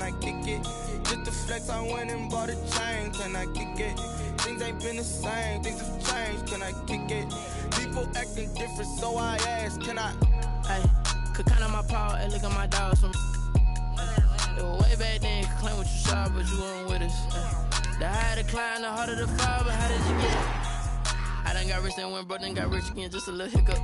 I kick it? Just to flex, I went and bought a chain. Can I kick it? Things ain't been the same, things have changed. Can I kick it? People acting different, so I ask, can I? Hey, could count on my power, hey, look at my dogs from. It was way back then, could claim what you saw, but you weren't with us. The higher the climb, the harder the fall, but how did you get it? I done got rich, then went broke, then got rich again, just a little hiccup.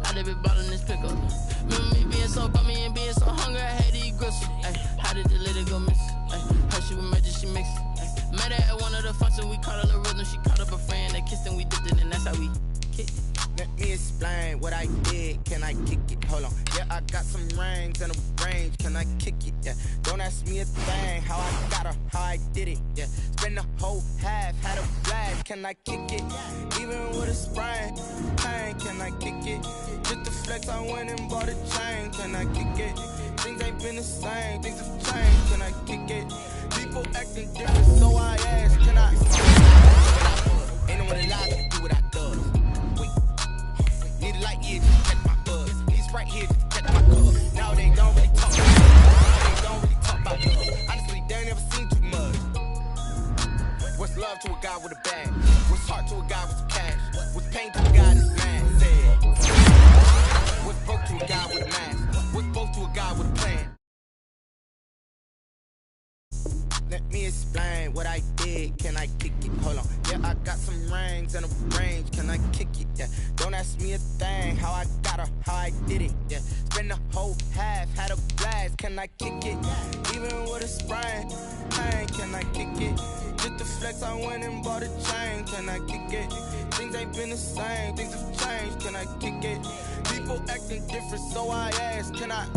I done been bottling this pickup. Remember me being so bummy and being so hungry, I had to eat gristle. Ay, how did the little go miss? Ay, her she was magic, she mixed. Ay, met her at one of the functions, we caught a little rhythm. She caught up a friend, they kissed and we dipped it, and that's how we kicked it. Let me explain what I did. Can I kick it? Hold on. Yeah, I got some rings and a range. Can I kick it? Yeah. Don't ask me a thing. How I got her, how I did it. Yeah. Spend the whole half, had a blast. Can I kick it? Even with a sprain, pain. Can I kick it? Just to flex, I went and bought a chain. Can I kick it? Things ain't been the same. Things have changed. Can I kick it? People acting different, so I ask. Can I? Ain't no one alive to do what I do. Need a light here just to catch my buzz. He's right here just to catch my cup. Now they don't really talk about love. They don't really talk about love. Honestly, they ain't never seen too much. What's love to a guy with a bag? What's heart to a guy with some cash? What's pain to a guy that's mad? Said. What's broke to a guy with a mask? What's both to a guy with a plan? Let me explain what I did. Can I kick it? Hold on. Yeah, I got some rings and a range. Can I kick it? Yeah. Don't ask me a thing. How I got her, how I did it. Yeah. Spend the whole half, had a blast. Can I kick it? Even with a sprain, pain. Can I kick it? Just to flex, I went and bought a chain. Can I kick it? Things ain't been the same. Things have changed. Can I kick it? People acting different, so I ask. Can I?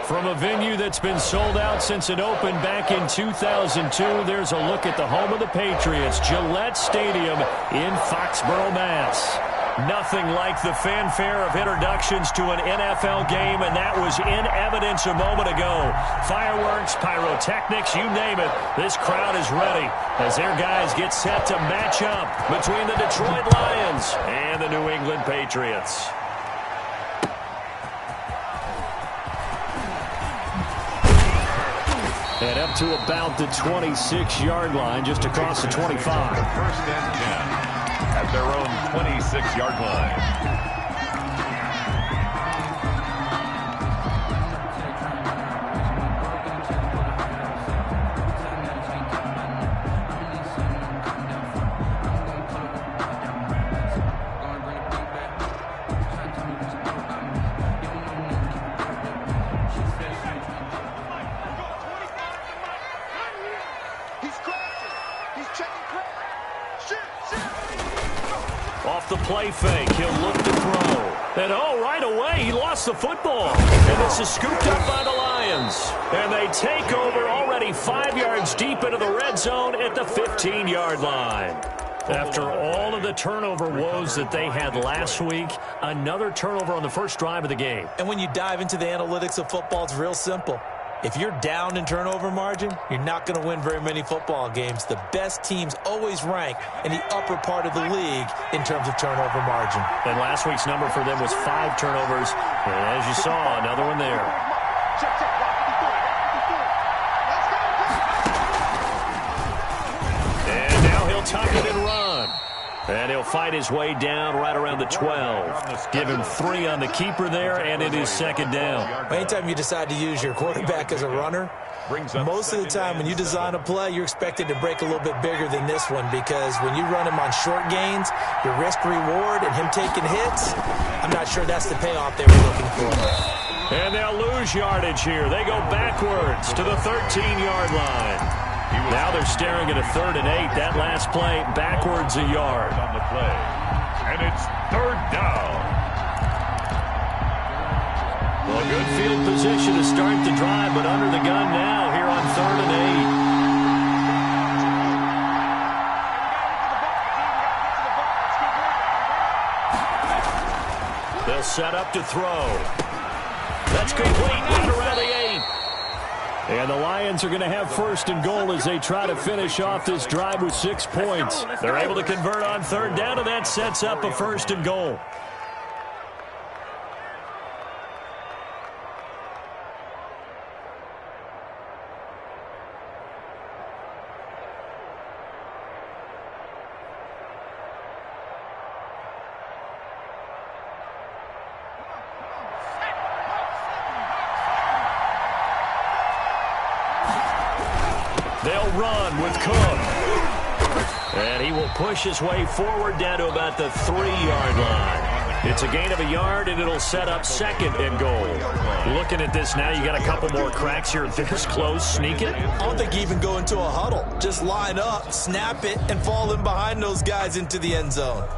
From a venue that's been sold out since it opened back in 2002, there's a look at the home of the Patriots, Gillette Stadium in Foxborough, Mass. Nothing like the fanfare of introductions to an NFL game, and that was in evidence a moment ago. Fireworks, pyrotechnics, you name it. This crowd is ready as their guys get set to match up between the Detroit Lions and the New England Patriots. And up to about the 26-yard line, just across the 25. First and 10 at their own 26-yard line. Off the play fake, he'll look to throw. And right away, he lost the football. And this is scooped up by the Lions. And they take over already 5 yards deep into the red zone at the 15-yard line. After all of the turnover woes that they had last week, another turnover on the first drive of the game. And when you dive into the analytics of football, it's real simple. If you're down in turnover margin, you're not going to win very many football games. The best teams always rank in the upper part of the league in terms of turnover margin. And last week's number for them was 5 turnovers. And as you saw, another one there. And now he'll tuck it and run. And he'll fight his way down right around the 12. Give him 3 on the keeper there, and it is second down. Anytime you decide to use your quarterback as a runner, Most of the time when you design a play, you're expected to break a little bit bigger than this one because when you run him on short gains, your risk-reward and him taking hits, I'm not sure that's the payoff they were looking for. And they'll lose yardage here. They go backwards to the 13-yard line. Now they're staring at a 3rd and 8. That last play, backwards a yard. On the play. And it's 3rd down. Well, good field position to start the drive, but under the gun now here on 3rd and 8. They'll set up to throw. That's complete right around the 8. And the Lions are going to have 1st and goal as they try to finish off this drive with 6 points. They're able to convert on 3rd down, and that sets up a 1st and goal. They'll run with Cook. And he will push his way forward down to about the 3-yard line. It's a gain of a yard, and it'll set up 2nd and goal. Looking at this now, you got a couple more cracks here. This close, sneak it. I don't think even go into a huddle. Just line up, snap it, and fall in behind those guys into the end zone.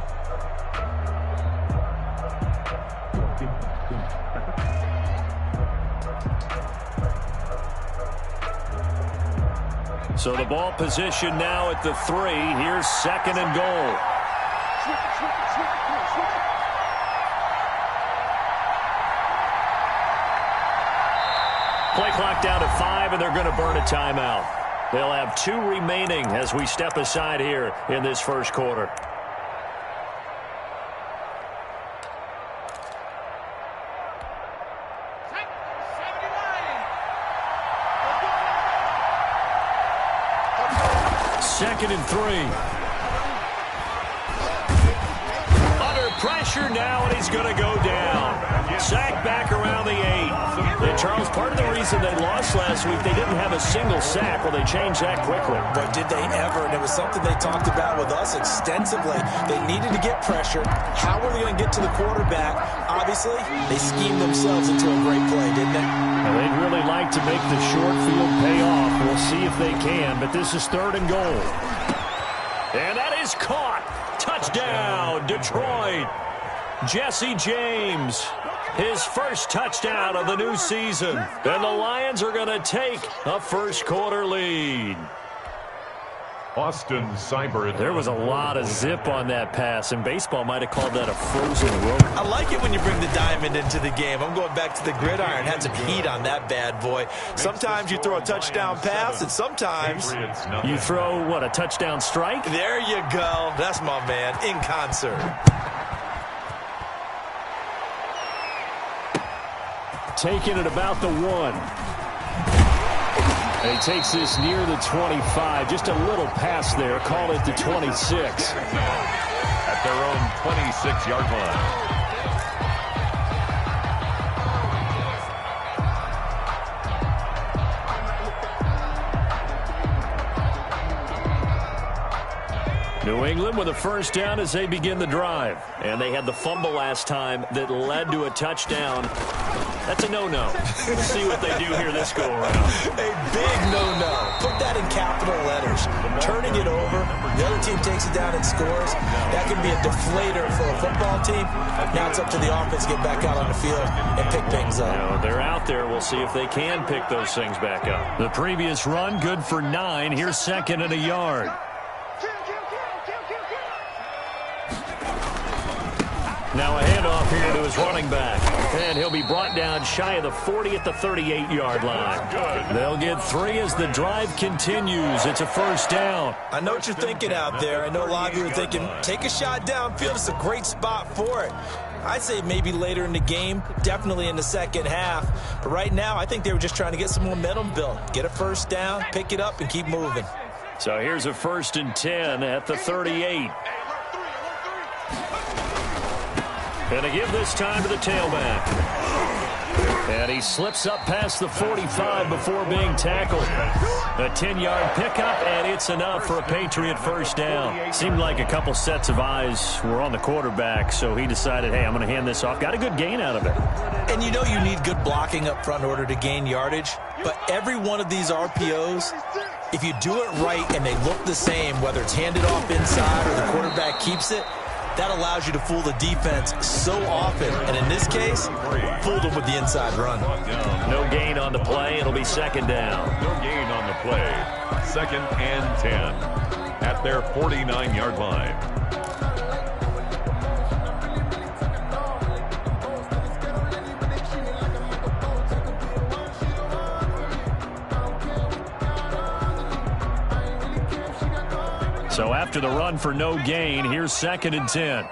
So the ball position now at the 3. Here's 2nd and goal. Play clock down to 5, and they're going to burn a timeout. They'll have 2 remaining as we step aside here in this first quarter. Second and 3. Under pressure now, and he's going to go down. Sack back around the 8. And Charles, part of the reason they lost last week, they didn't have a single sack. Well, they changed that quickly. But did they ever? And it was something they talked about with us extensively. They needed to get pressure. How were they going to get to the quarterback? Obviously, they schemed themselves into a great play, didn't they? Well, they'd really like to make the short field pay off. We'll see if they can, but this is 3rd and goal. And that is caught. Touchdown, Detroit. Jesse James, his first touchdown of the new season. And the Lions are going to take a first quarter lead. Austin Seibert. There was a lot of zip on that pass, and baseball might have called that a frozen rope. I like it when you bring the diamond into the game. I'm going back to the gridiron. Had some heat on that bad boy. Sometimes you throw a touchdown pass, and sometimes you throw, what, a touchdown strike? There you go. That's my man, in concert. Taking it about the 1. And he takes this near the 25. Just a little pass there. Call it the 26. At their own 26-yard line. New England with a first down as they begin the drive. And they had the fumble last time that led to a touchdown. That's a no-no. We'll see what they do here this go-around. A big no-no. Put that in capital letters. Turning it over, the other team takes it down and scores. That can be a deflator for a football team. Now it's up to the offense to get back out on the field and pick things up. You know, they're out there. We'll see if they can pick those things back up. The previous run, good for 9. Here's 2nd and a yard. Now a handoff here to his running back. And he'll be brought down shy of the 40 at the 38-yard line. They'll get 3 as the drive continues. It's a first down. I know what you're thinking out there. I know a lot of you are thinking, take a shot downfield. It's a great spot for it. I'd say maybe later in the game, definitely in the second half. But right now, I think they were just trying to get some momentum built. Get a first down, pick it up, and keep moving. So here's a 1st and 10 at the 38. And to give this time to the tailback. And he slips up past the 45 before being tackled. A 10-yard pickup, and it's enough for a Patriot first down. Seemed like a couple sets of eyes were on the quarterback, so he decided, hey, I'm going to hand this off. Got a good gain out of it. And you know you need good blocking up front in order to gain yardage, but every one of these RPOs, if you do it right and they look the same, whether it's handed off inside or the quarterback keeps it, that allows you to fool the defense so often. And in this case, fooled them with the inside run. No gain on the play. It'll be second down. No gain on the play. 2nd and 10 at their 49-yard line. So after the run for no gain, here's 2nd and 10.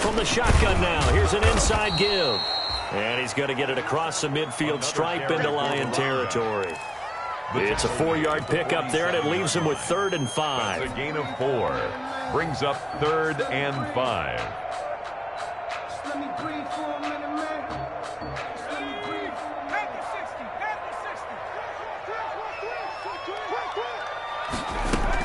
From the shotgun now, here's an inside give. And he's going to get it across the midfield stripe into Lion territory. It's a 4-yard pickup there, and it leaves him with 3rd and 5. That's a gain of 4. Brings up 3rd and 5.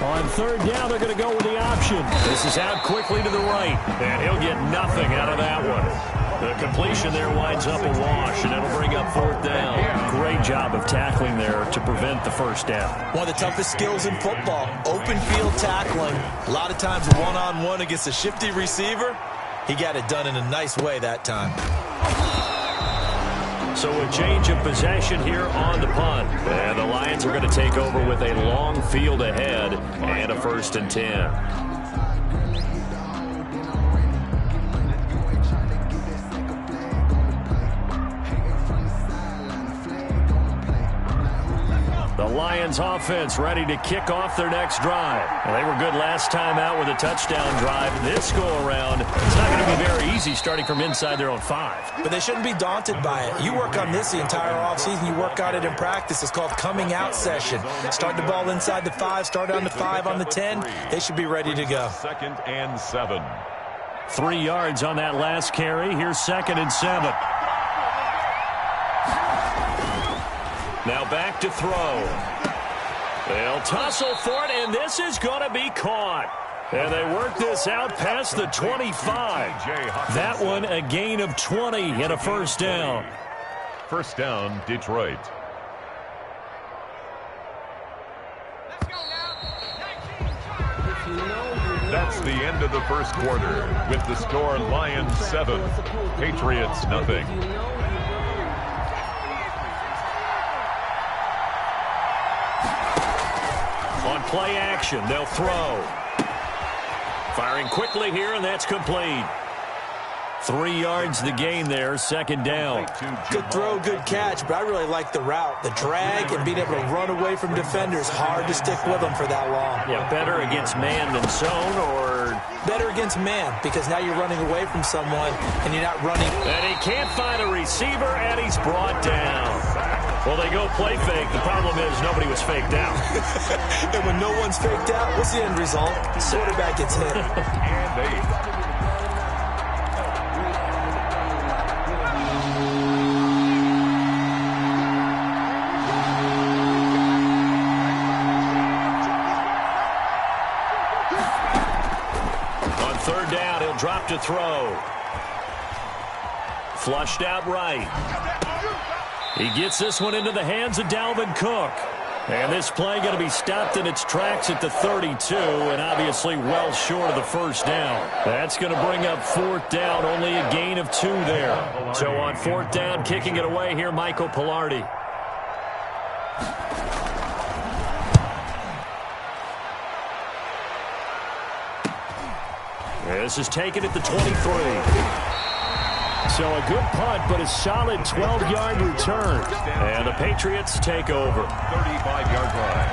On 3rd down, they're going to go with the option. This is out quickly to the right, and he'll get nothing out of that one. The completion there winds up a wash, and it'll bring up 4th down. Great job of tackling there to prevent the first down. One of the toughest skills in football, open field tackling. A lot of times one-on-one against a shifty receiver. He got it done in a nice way that time. So a change of possession here on the punt. And the Lions are going to take over with a long field ahead and a 1st and 10. The Lions offense ready to kick off their next drive. Well, they were good last time out with a touchdown drive. This go-around, it's not going to be very easy starting from inside their own 5. But they shouldn't be daunted by it. You work on this the entire offseason. You work on it in practice. It's called coming out session. Start the ball inside the 5, start on the 5, on the 10. They should be ready to go. 2nd and 7. 3 yards on that last carry. Here's 2nd and 7. Now back to throw. They'll tussle for it, and this is going to be caught. And they work this out past the 25. That one a gain of 20 and a 1st down. 1st down, Detroit. That's the end of the first quarter with the score Lions 7, Patriots nothing. On play action, they'll throw. Firing quickly here, and that's complete. 3 yards the gain there, 2nd down. Good throw, good catch, but I really like the route. The drag and being able to run away from defenders, hard to stick with them for that long. Yeah, better against man than zone, or? Better against man, because now you're running away from someone, and you're not running. And he can't find a receiver, and he's brought down. Well, they go play fake. The problem is nobody was faked out. And when no one's faked out, what's the end result? The quarterback gets hit. And 8. Drop to throw. Flushed out right. He gets this one into the hands of Dalvin Cook. And this play going to be stopped in its tracks at the 32, and obviously well short of the 1st down. That's going to bring up 4th down, only a gain of 2 there. So on 4th down, kicking it away here, Michael Pilardi. This is taken at the 23. So a good punt, but a solid 12-yard return. And the Patriots take over. 35-yard line.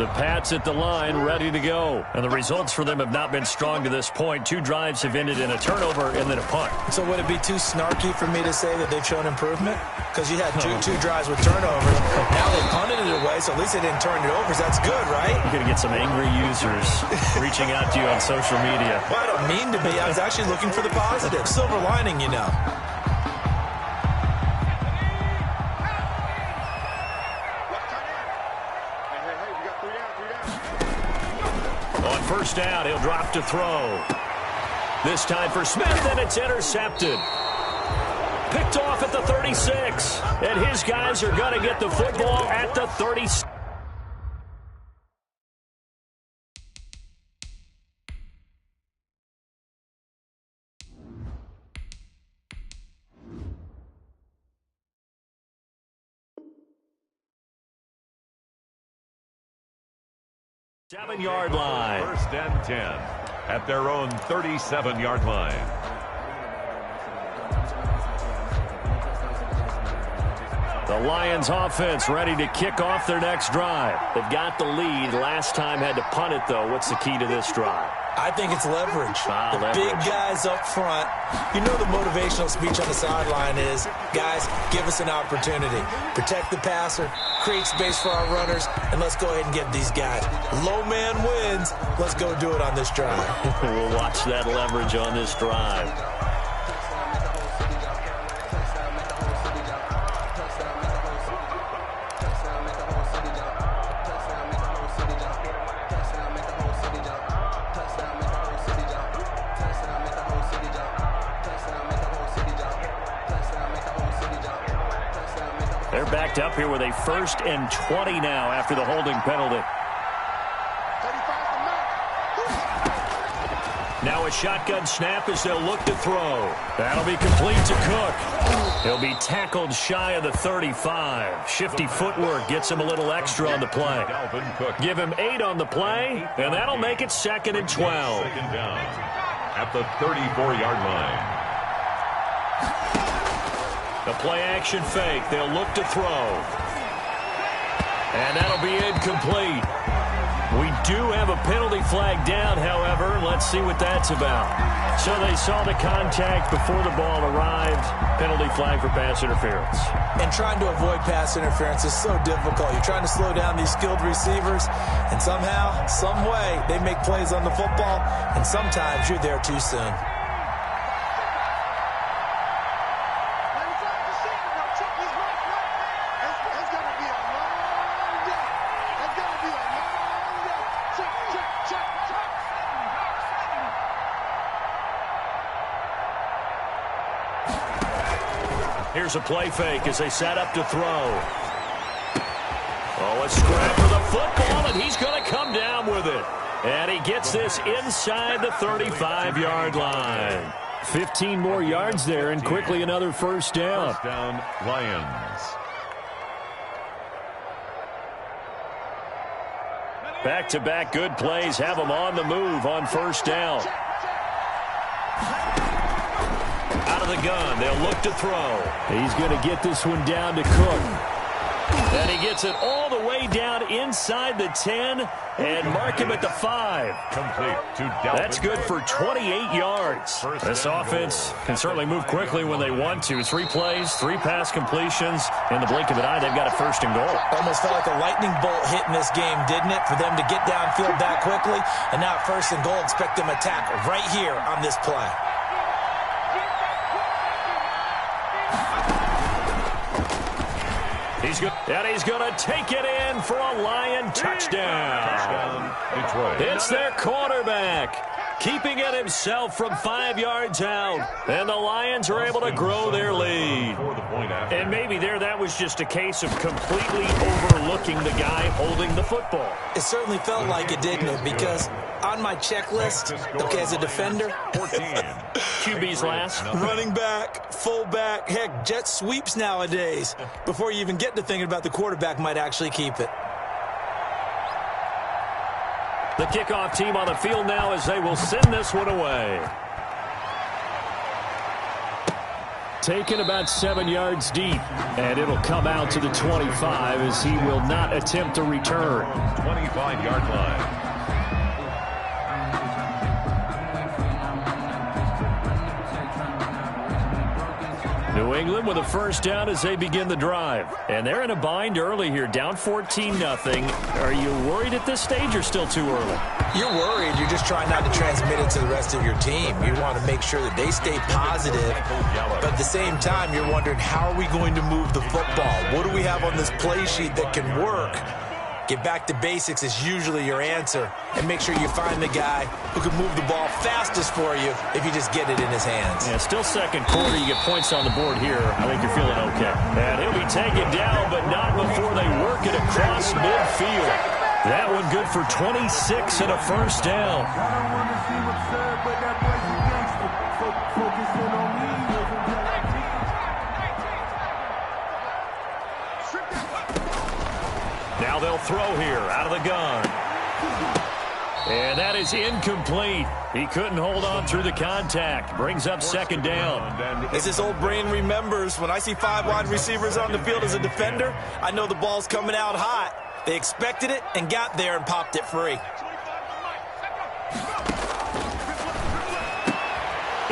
The Pats at the line, ready to go. And the results for them have not been strong to this point. 2 drives have ended in a turnover and then a punt. So would it be too snarky for me to say that they've shown improvement? Because you had two drives with turnovers. Now they punted it away, so at least they didn't turn it over. So that's good, right? You're going to get some angry users reaching out to you on social media. Well, I don't mean to be. I was actually looking for the positive. Silver lining, you know. On first down, he'll drop to throw. This time for Smith, and it's intercepted. Picked off at the 36. And his guys are going to get the football at the 36. Seven-yard line. First and 10 at their own 37-yard line. The Lions offense ready to kick off their next drive. They've got the lead. Last time had to punt it, though. What's the key to this drive? I think it's leverage. Leverage. Big guys up front. You know the motivational speech on the sideline is, guys, give us an opportunity. Protect the passer, create space for our runners, and let's go ahead and get these guys. Low man wins. Let's go do it on this drive. We'll watch that leverage on this drive. They're backed up here with a 1st and 20 now after the holding penalty. Now a shotgun snap as they'll look to throw. That'll be complete to Cook. He'll be tackled shy of the 35. Shifty footwork gets him a little extra on the play. Give him 8 on the play, and that'll make it 2nd and 12. Second down at the 34-yard line. The play-action fake. They'll look to throw. And that'll be incomplete. We do have a penalty flag down, however. Let's see what that's about. So they saw the contact before the ball arrived. Penalty flag for pass interference. And trying to avoid pass interference is so difficult. You're trying to slow down these skilled receivers, and somehow, some way, they make plays on the football, and sometimes you're there too soon. Here's a play fake as they set up to throw. Oh, a scrap for the football, and he's going to come down with it. And he gets this inside the 35-yard line. 15 more yards there, and quickly another first down. First down, Lions. Back-to-back good plays have them on the move on first down. Out of the gun, they'll look to throw. He's going to get this one down to Cook. And he gets it all the way down inside the 10 and mark him at the 5. Complete to Dalvin. That's good for 28 yards. This offense can certainly move quickly when they want to. 3 plays, 3 pass completions. In the blink of an eye, they've got a 1st and goal. Almost felt like a lightning bolt hit in this game, didn't it? For them to get downfield that quickly. And now 1st and goal, expect them to tackle right here on this play. He's going to take it in for a Lion touchdown. Detroit. It's their quarterback, keeping it himself from 5 yards out. And the Lions are able to grow their lead. And maybe that was just a case of completely overlooking the guy holding the football. It certainly felt like it, didn't it? Because on my checklist, okay, as a defender, QB's last. Running back, fullback, heck, jet sweeps nowadays. Before you even get to thinking about the quarterback might actually keep it. The kickoff team on the field now as they will send this one away. Taken about 7 yards deep, and it'll come out to the 25 as he will not attempt a return. 25-yard line. New England with a first down as they begin the drive. And they're in a bind early here, down 14-0. Are you worried at this stage or still too early? You're worried. You're just trying not to transmit it to the rest of your team. You want to make sure that they stay positive. But at the same time, you're wondering, how are we going to move the football? What do we have on this play sheet that can work? Get back to basics is usually your answer. And make sure you find the guy who can move the ball fastest for you if you just get it in his hands. Yeah, still second quarter. You get points on the board here. I think you're feeling okay. And he'll be taken down, but not before they work it across midfield. That one good for 26 and a first down. Now they'll throw here out of the gun. And that is incomplete. He couldn't hold on through the contact. Brings up second down. As this old brain remembers, when I see 5 wide receivers on the field as a defender, I know the ball's coming out hot. They expected it and got there and popped it free.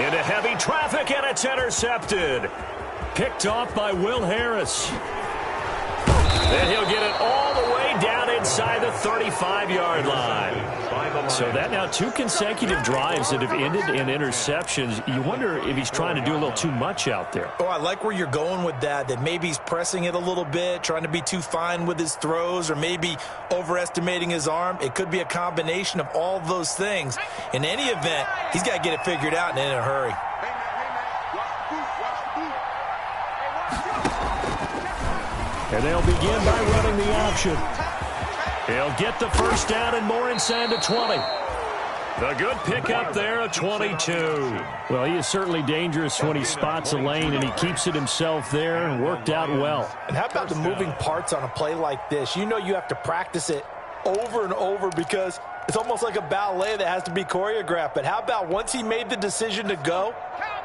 Into heavy traffic, and it's intercepted. Picked off by Will Harris. And he'll get it all the way down inside the 35-yard line. So that now 2 consecutive drives that have ended in interceptions. You wonder if he's trying to do a little too much out there. Oh, I like where you're going with that maybe he's pressing it a little bit, trying to be too fine with his throws, or maybe overestimating his arm. It could be a combination of all those things. In any event, he's got to get it figured out and in a hurry. And they'll begin by running the option. He'll get the first down and more inside the 20. The good pickup there, a 22. Well, he is certainly dangerous when he spots a lane, and he keeps it himself there and worked out well. And how about the moving parts on a play like this? You know you have to practice it over and over because it's almost like a ballet that has to be choreographed. But how about once he made the decision to go,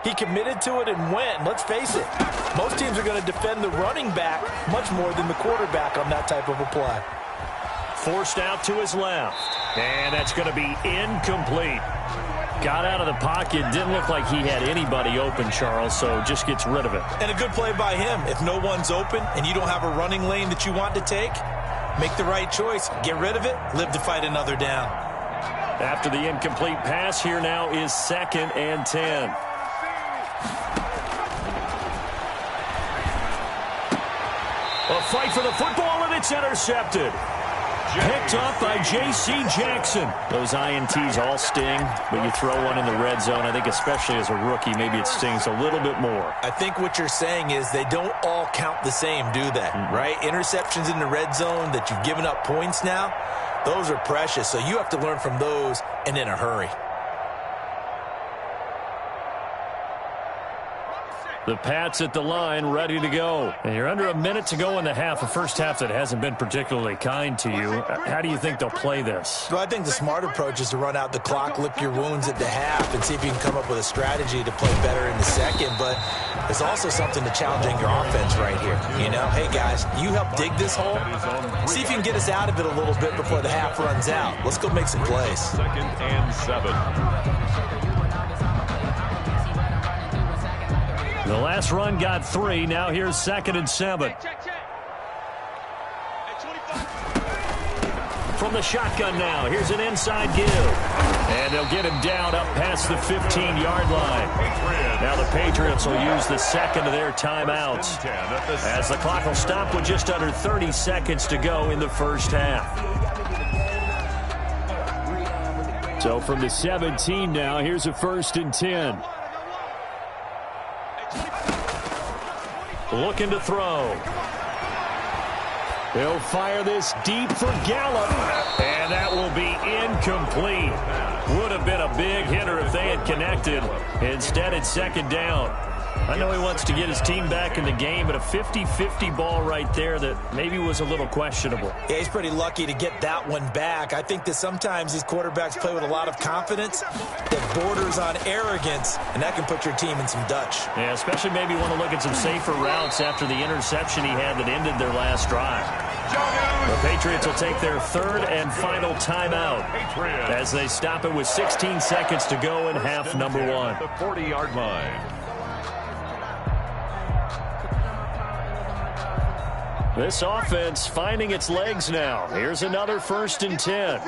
he committed to it and went. And let's face it, most teams are going to defend the running back much more than the quarterback on that type of a play. Forced out to his left. And that's going to be incomplete. Got out of the pocket. Didn't look like he had anybody open, Charles, so just gets rid of it. And a good play by him. If no one's open and you don't have a running lane that you want to take, make the right choice. Get rid of it. Live to fight another down. After the incomplete pass, here now is 2nd and 10. A fight for the football, and it's intercepted. Picked off by J.C. Jackson. Those INTs all sting, but you throw one in the red zone. I think especially as a rookie, maybe it stings a little bit more. I think what you're saying is they don't all count the same, do they? Right? Interceptions in the red zone that you've given up points now, those are precious. So you have to learn from those and in a hurry. The Pats at the line, ready to go. And you're under a minute to go in the half, a first half that hasn't been particularly kind to you. How do you think they'll play this? Well, I think the smart approach is to run out the clock, lick your wounds at the half, and see if you can come up with a strategy to play better in the second. But there's also something to challenging your offense right here. You know, hey, guys, you help dig this hole. See if you can get us out of it a little bit before the half runs out. Let's go make some plays. 2nd and 7. The last run got 3. Now here's 2nd and 7. From the shotgun now. Here's an inside give. And they'll get him down up past the 15-yard line. Now the Patriots will use the second of their timeouts, as the clock will stop with just under 30 seconds to go in the first half. So from the 17 now, here's a 1st and 10. Looking to throw. He'll fire this deep for Gallup, and that will be incomplete. Would have been a big hitter if they had connected. Instead, it's 2nd down. I know he wants to get his team back in the game, but a 50-50 ball right there that maybe was a little questionable. Yeah, he's pretty lucky to get that one back. I think that sometimes these quarterbacks play with a lot of confidence that borders on arrogance, and that can put your team in some Dutch. Yeah, especially maybe want to look at some safer routes after the interception he had that ended their last drive. The Patriots will take their third and final timeout as they stop it with 16 seconds to go in half number one. The 40-yard line. This offense finding its legs now. Here's another 1st and 10.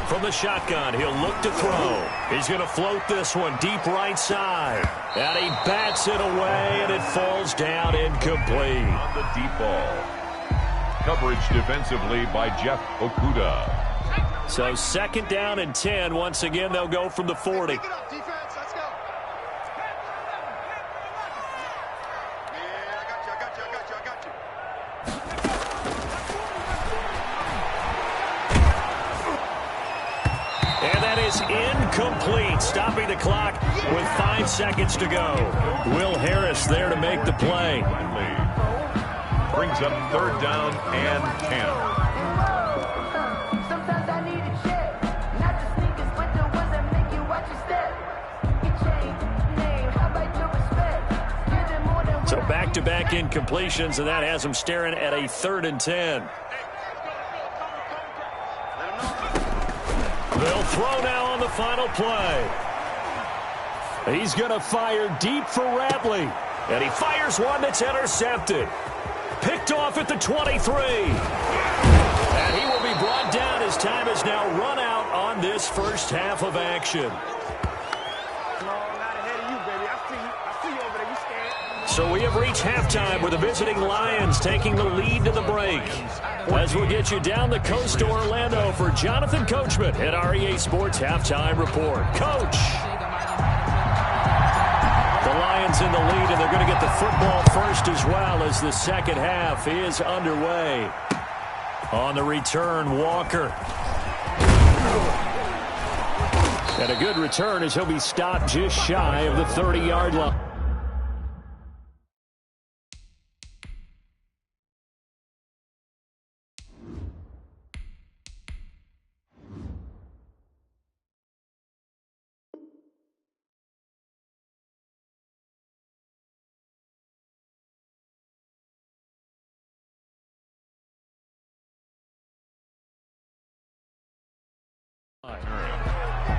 From the shotgun, he'll look to throw. He's going to float this one deep right side. And he bats it away, and it falls down incomplete. On the deep ball. Coverage defensively by Jeff Okuda. So 2nd down and 10. Once again, they'll go from the 40. Incomplete, stopping the clock with 5 seconds to go. Will Harris there to make the play. Brings up 3rd down and 10. Sometimes I need a check, not the sneakers, but the ones that make you watch your step. You change name, how about your respect? Give them more than So back-to-back incompletions, and that has them staring at a 3rd and 10. They'll throw now on the final play. He's going to fire deep for Ratley. And he fires one that's intercepted. Picked off at the 23. And he will be brought down. His time has now run out on this first half of action. So we have reached halftime with the visiting Lions taking the lead to the break. As we'll get you down the coast to Orlando for Jonathan Coachman at our EA Sports Halftime Report. Coach! The Lions in the lead, and they're going to get the football first as well as the second half is underway. On the return, Walker. And a good return as he'll be stopped just shy of the 30-yard line.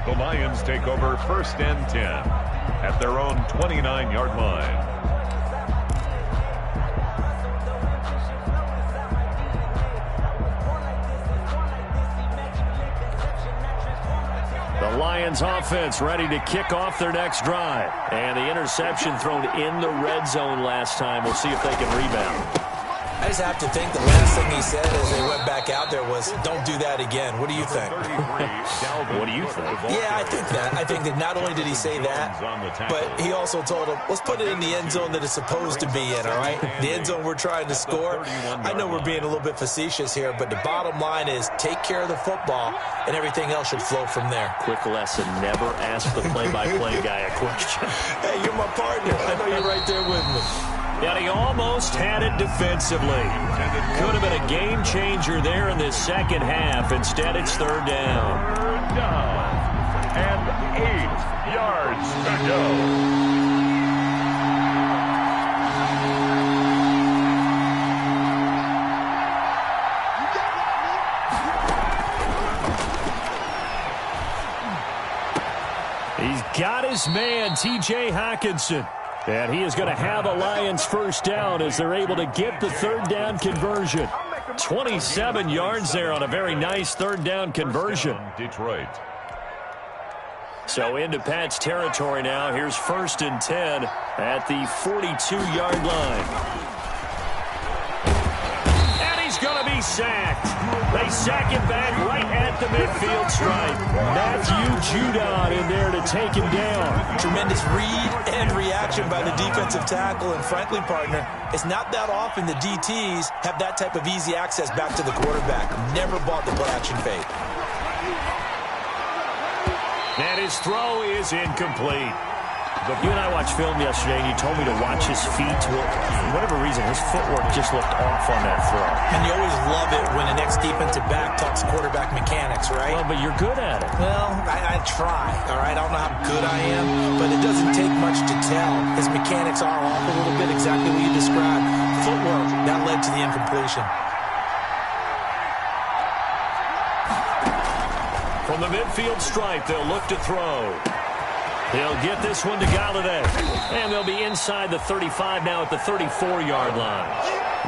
The Lions take over 1st and 10 at their own 29-yard line. The Lions offense ready to kick off their next drive. And the interception thrown in the red zone last time. We'll see if they can rebound. I just have to think the last thing he said as they went back out there was, don't do that again. What do you think? What do you think? Yeah, I think that. I think that not only did he say that, but he also told him, let's put it in the end zone that it's supposed to be in, all right? The end zone we're trying to score. I know we're being a little bit facetious here, but the bottom line is take care of the football, and everything else should flow from there. Quick lesson, never ask the play-by-play guy a question. Hey, you're my partner. I know you're right there with me. And he almost had it defensively. Could have been a game changer there in this second half. Instead, it's 3rd down. 3rd down and 8 yards to go. He's got his man, T.J. Hockenson. And he is going to have a Lions 1st down as they're able to get the 3rd down conversion. 27 yards there on a very nice 3rd down conversion. Detroit. So into Pat's territory now. Here's 1st and 10 at the 42-yard line. And he's going to be sacked. They sack him back right at the midfield stripe. Matthew Judon in there to take him down. Tremendous read and reaction by the defensive tackle. And frankly, partner, it's not that often the DTs have that type of easy access back to the quarterback. Never bought the play-action fake. And his throw is incomplete. You and I watched film yesterday, and you told me to watch his feet. Well, for whatever reason, his footwork just looked off on that throw. And you always love it when an ex-defensive back talks quarterback mechanics, right? Well, but you're good at it. Well, I try, all right? I don't know how good I am, but it doesn't take much to tell. His mechanics are off a little bit, exactly what you described. Footwork, that led to the incompletion. From the midfield stripe, they'll look to throw. He'll get this one to Galladay. And they'll be inside the 35 now at the 34-yard line.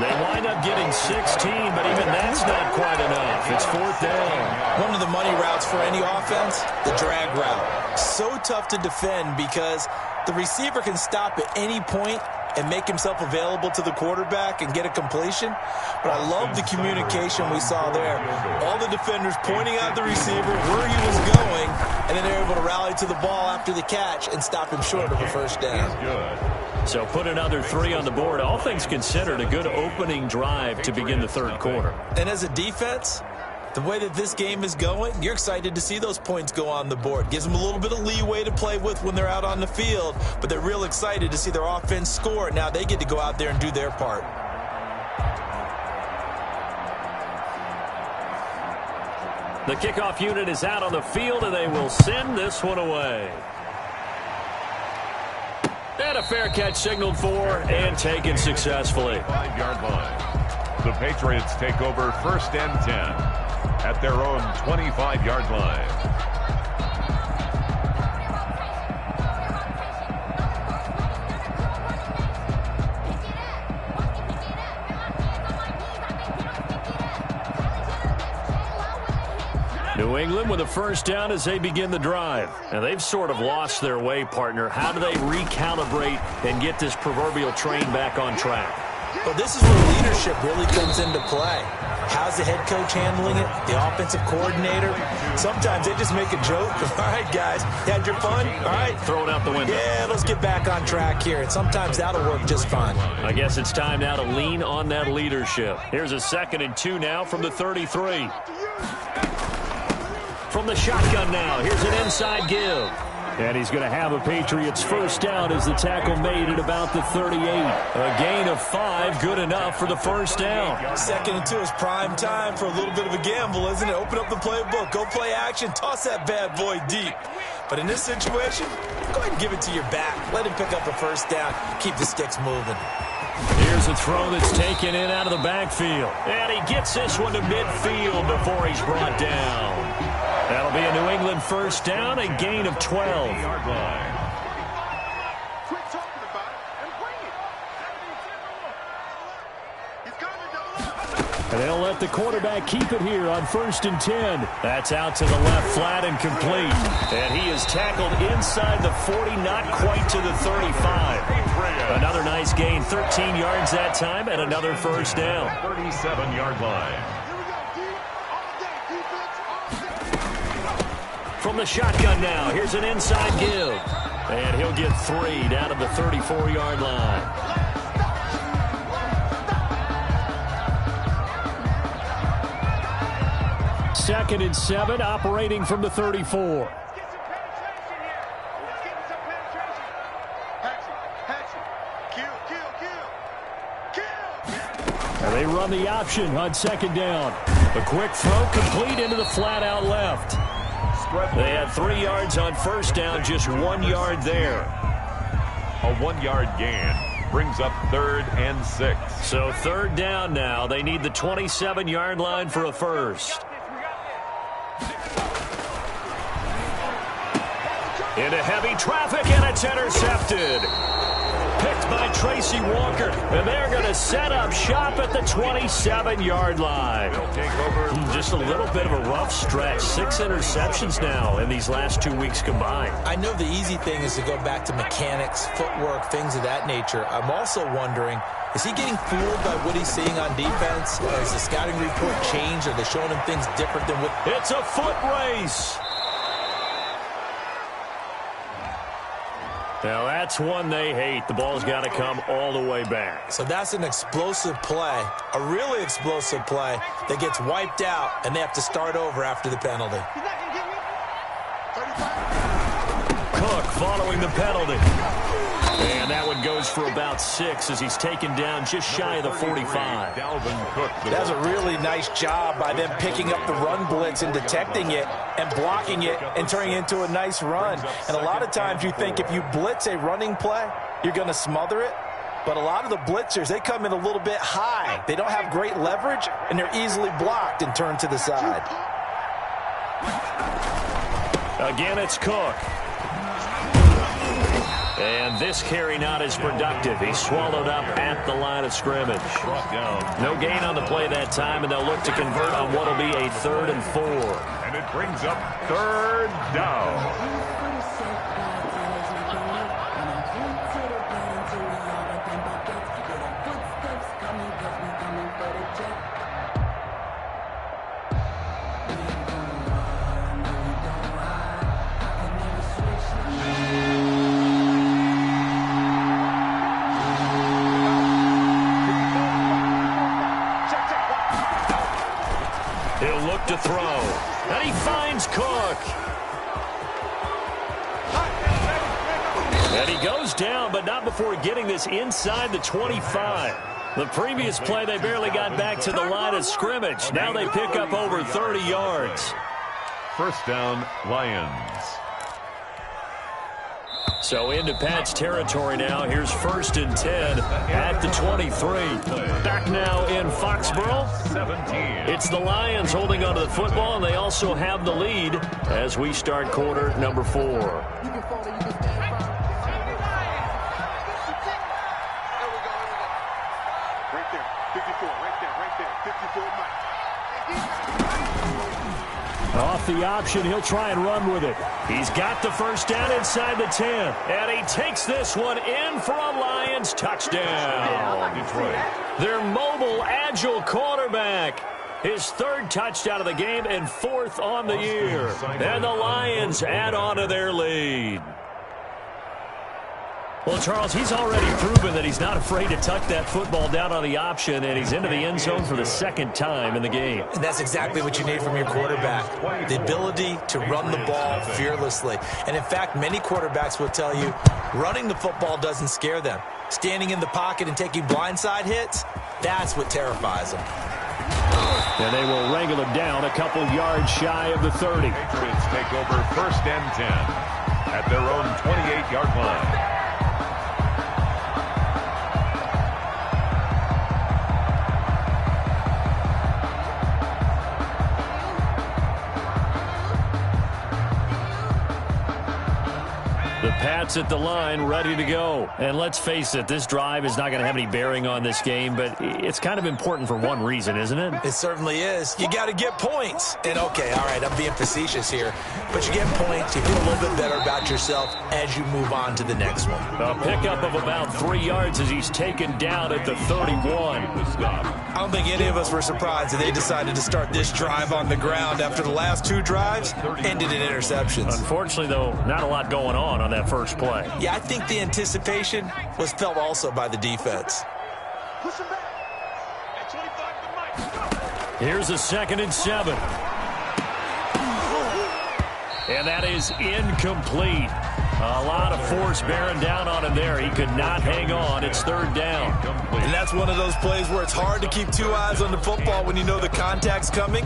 They wind up getting 16, but even that's not quite enough. It's fourth down. One of the money routes for any offense, the drag route. So tough to defend because the receiver can stop at any point and make himself available to the quarterback and get a completion. But I love the communication we saw there. All the defenders pointing out the receiver where he was going, and then they're able to rally to the ball after the catch and stop him short of a first down. So put another 3 on the board. All things considered, a good opening drive to begin the third quarter. And as a defense, the way that this game is going, you're excited to see those points go on the board. Gives them a little bit of leeway to play with when they're out on the field, but they're real excited to see their offense score. Now they get to go out there and do their part. The kickoff unit is out on the field, and they will send this one away. And a fair catch signaled for and taken successfully. 5-yard line. The Patriots take over 1st and 10 at their own 25-yard line. New England with a first down as they begin the drive. And they've sort of lost their way, partner. How do they recalibrate and get this proverbial train back on track? Well, this is where leadership really comes into play. How's the head coach handling it? The offensive coordinator? Sometimes they just make a joke. All right, guys, you had your fun? All right. Throw it out the window. Yeah, let's get back on track here. And sometimes that'll work just fine. I guess it's time now to lean on that leadership. Here's a 2nd and 2 now from the 33. From the shotgun now, here's an inside give. And he's going to have a Patriots first down as the tackle made at about the 38. A gain of 5, good enough for the first down. 2nd and 2 is prime time for a little bit of a gamble, isn't it? Open up the playbook, go play action, toss that bad boy deep. But in this situation, go ahead and give it to your back. Let him pick up a first down, keep the sticks moving. Here's a throw that's taken in out of the backfield. And he gets this one to midfield before he's brought down. That'll be a New England first down, a gain of 12. And they'll let the quarterback keep it here on 1st and 10. That's out to the left, flat and complete. And he is tackled inside the 40, not quite to the 35. Another nice gain, 13 yards that time, and another first down. 37-yard line. From the shotgun now, here's an inside give. And he'll get 3 down at the 34-yard line. Second and 7, operating from the 34. And they run the option on 2nd down. A quick throw complete into the flat out left. They had 3 yards on first down, just 1 yard there. A 1-yard gain brings up 3rd and 6. So 3rd down now. They need the 27-yard line for a first. Into heavy traffic, and it's intercepted. Picked by Tracy Walker, and they're going to set up shop at the 27-yard line. Just a little bit of a rough stretch. 6 interceptions now in these last 2 weeks combined. I know the easy thing is to go back to mechanics, footwork, things of that nature. I'm also wondering, is he getting fooled by what he's seeing on defense? Has the scouting report changed? Are they showing him things different than what? It's a foot race. Now, that's one they hate. The ball's got to come all the way back. So that's an explosive play, a really explosive play that gets wiped out, and they have to start over after the penalty. Cook following the penalty. And that one goes for about 6 as he's taken down just shy of the 45. That's a really nice job by them picking up the run blitz and detecting it and blocking it and turning it into a nice run. And a lot of times you think if you blitz a running play, you're going to smother it. But a lot of the blitzers, they come in a little bit high. They don't have great leverage, and they're easily blocked and turned to the side. Again, it's Cook. And this carry not as productive. He's swallowed up at the line of scrimmage. No gain on the play that time, and they'll look to convert on what will be a 3rd and 4. And it brings up 3rd down. He'll look to throw, and he finds Cook. And he goes down, but not before getting this inside the 25. The previous play, they barely got back to the line of scrimmage. Now they pick up over 30 yards. 1st down, Lions. So into Pat's territory now. Here's 1st and 10 at the 23. Back now in Foxborough. 17. It's the Lions holding onto the football, and they also have the lead as we start quarter number 4. Off the option, he'll try and run with it. He's got the 1st down inside the 10. And he takes this one in for a Lions touchdown. Their mobile, agile quarterback. His 3rd touchdown of the game and 4th on the year. And the Lions add on to their lead. Well, Charles, he's already proven that he's not afraid to tuck that football down on the option, and he's into the end zone for the 2nd time in the game. And that's exactly what you need from your quarterback, the ability to run the ball fearlessly. And, in fact, many quarterbacks will tell you running the football doesn't scare them. Standing in the pocket and taking blindside hits, that's what terrifies them. And they will wrangle him down a couple yards shy of the 30. Patriots take over 1st and 10 at their own 28-yard line. The Pats at the line, ready to go. And let's face it, this drive is not going to have any bearing on this game, but it's kind of important for one reason, isn't it? It certainly is. You got to get points. And, okay, all right, I'm being facetious here, but you get points, you feel a little bit better about yourself as you move on to the next one. A pickup of about 3 yards as he's taken down at the 31. I don't think any of us were surprised that they decided to start this drive on the ground after the last 2 drives ended in interceptions. Unfortunately, though, not a lot going on that first play. Yeah, I think the anticipation was felt also by the defense. Here's a 2nd and 7. And that is incomplete. A lot of force bearing down on him there. He could not hang on. It's 3rd down. And that's one of those plays where it's hard to keep 2 eyes on the football when you know the contact's coming,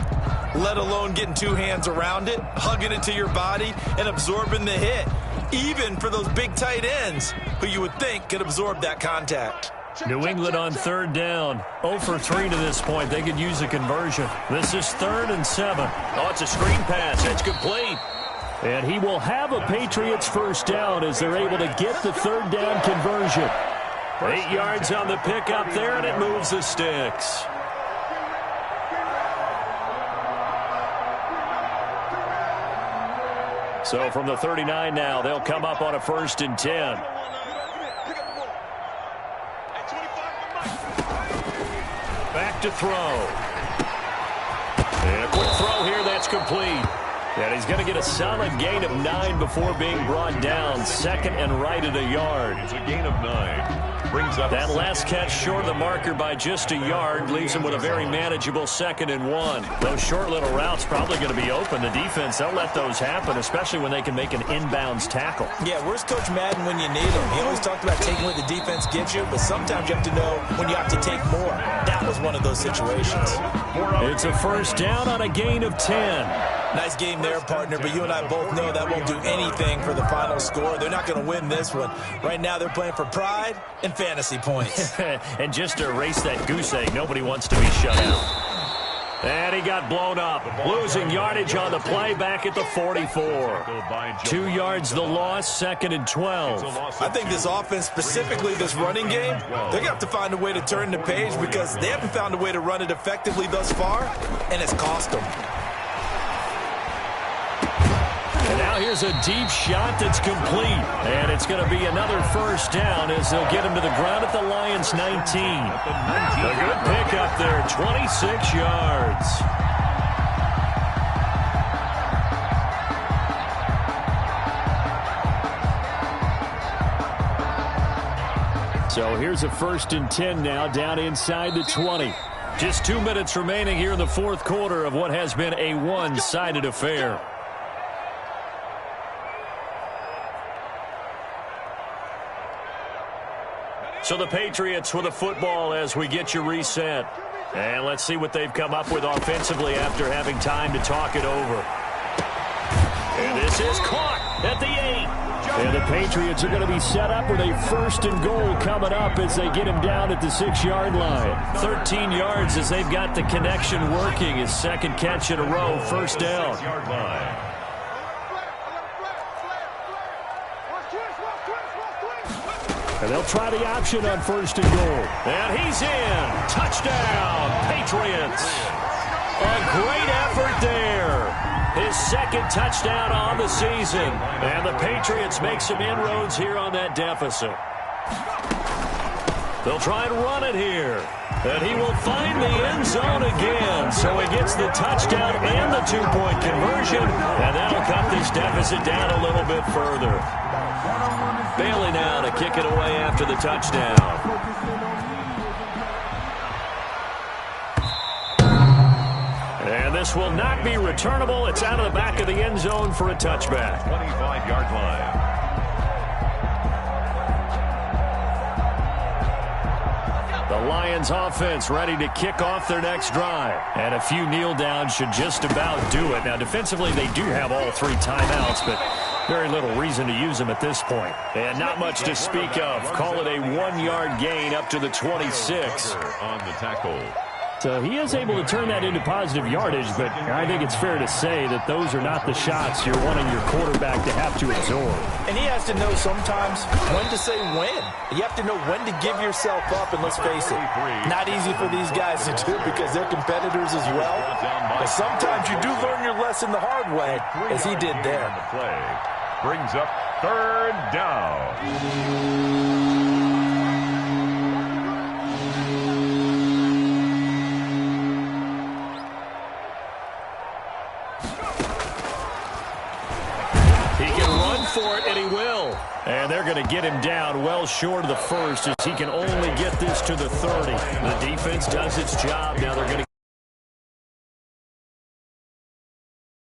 let alone getting 2 hands around it, hugging it to your body, and absorbing the hit. Even for those big tight ends who you would think could absorb that contact. New England on 3rd down. 0 for 3 to this point. They could use a conversion. This is 3rd and 7. Oh, it's a screen pass. It's complete. And he will have a Patriots 1st down as they're able to get the 3rd down conversion. 8 yards on the pickup there, and it moves the sticks. So from the 39 now, they'll come up on a 1st and 10. Back to throw. And a quick throw here, that's complete. And he's going to get a solid gain of 9 before being brought down. Second and right at a yard. It's a gain of 9. Brings up that last catch short of the marker by just a yard leaves him with a very manageable 2nd and 1. Those short little routes probably going to be open. The defense, they'll let those happen, especially when they can make an inbounds tackle. Yeah, where's Coach Madden when you need him? He always talked about taking what the defense gives you, but sometimes you have to know when you have to take more. That was one of those situations. It's a first down on a gain of 10. Nice game there, partner, but you and I both know that won't do anything for the final score. They're not going to win this one. Right now, they're playing for pride and fantasy points. And just to erase that goose egg, nobody wants to be shut out. And he got blown up, losing yardage on the play back at the 44. 2 yards the loss, 2nd and 12. I think this offense, specifically this running game, they're going to have to find a way to turn the page because they haven't found a way to run it effectively thus far, and it's cost them. And now here's a deep shot that's complete. And it's going to be another first down as they'll get him to the ground at the Lions' 19. A good pickup there, 26 yards. So here's a 1st and 10 now down inside the 20. Just 2 minutes remaining here in the 4th quarter of what has been a one-sided affair. So the Patriots with the football as we get you reset. And let's see what they've come up with offensively after having time to talk it over. And this is caught at the 8. And the Patriots are going to be set up with a 1st and goal coming up as they get him down at the 6-yard line. 13 yards as they've got the connection working. His 2nd catch in a row, 1st down. And they'll try the option on 1st and goal. And he's in. Touchdown, Patriots. A great effort there. His 2nd touchdown on the season. And the Patriots make some inroads here on that deficit. They'll try and run it here. And he will find the end zone again. So he gets the touchdown and the 2-point conversion. And that'll cut this deficit down a little bit further. Bailey now to kick it away after the touchdown. And this will not be returnable. It's out of the back of the end zone for a touchback. 25-yard line. The Lions offense ready to kick off their next drive. And a few kneel downs should just about do it. Now, defensively, they do have all 3 timeouts, but very little reason to use them at this point. And not much to speak of. Call it a 1-yard gain up to the 26. On the tackle. So he is able to turn that into positive yardage, but I think it's fair to say that those are not the shots you're wanting your quarterback to have to absorb. And he has to know sometimes when to say when. You have to know when to give yourself up, and let's face it, not easy for these guys to do because they're competitors as well. But sometimes you do learn your lesson the hard way, as he did there. Brings up 3rd down. For it, and he will. And they're going to get him down well short of the 1st as he can only get this to the 30. The defense does its job. Now they're going to